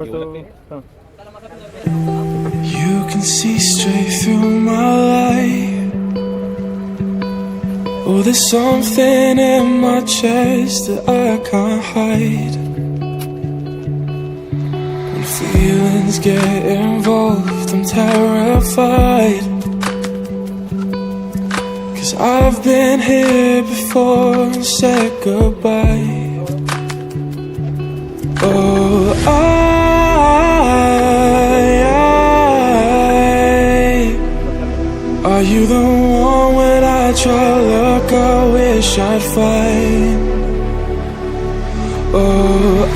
You can see straight through my life. Oh, there's something in my chest that I can't hide. When feelings get involved, I'm terrified. 'Cause I've been here before and said goodbye. Oh, are you the one when I try to look, I wish I'd find? Oh,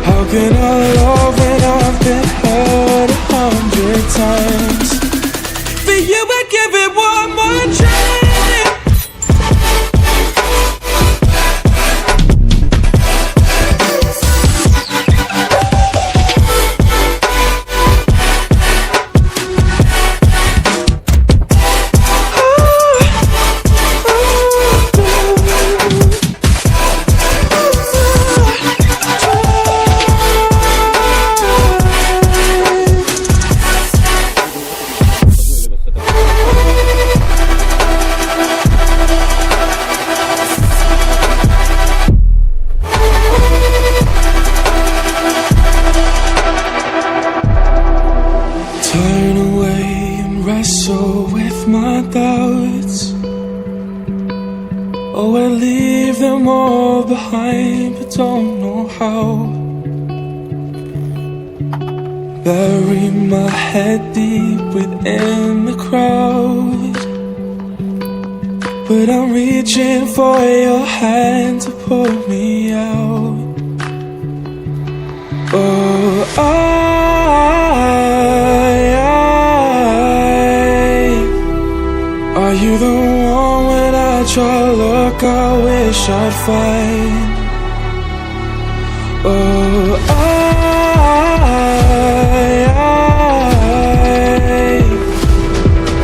how can I love when I've been hurt 100 times? For you I'd give it one more try. Turn away and wrestle with my doubts. Oh, I leave them all behind, but don't know how. Bury my head deep within the crowd, but I'm reaching for your hand to pull me out. Oh, are you the one when I try to look, I wish I'd find? Oh,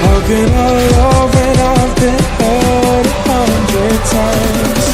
how can I love when I've been hurt 100 times?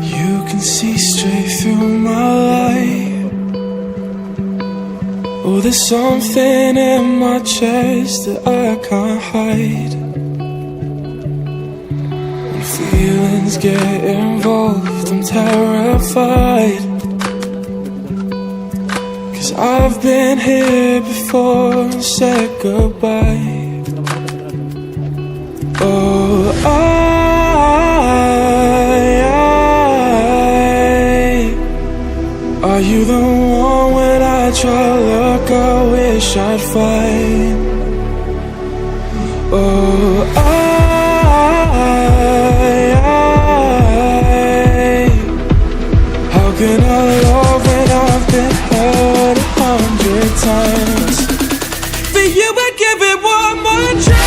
You can see straight through my life. Oh, there's something in my chest that I can't hide. When feelings get involved, I'm terrified. 'Cause I've been here before and said goodbye. Oh, are you the one when I try to look, I wish I'd find? Oh, how can I love when I've been hurt 100 times? For you I'd give it one more try.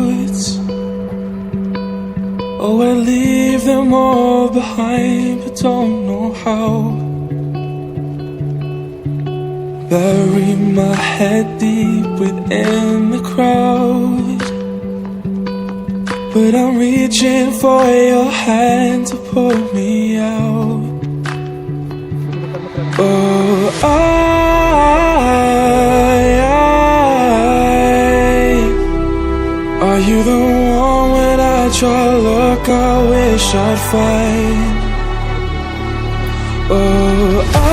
clouds. Oh, I leave them all behind, but don't know how. Bury my head deep within the crowd, but I'm reaching for your hand to pull me out. Oh, are you the one when I try to look I wish I'd find? Oh,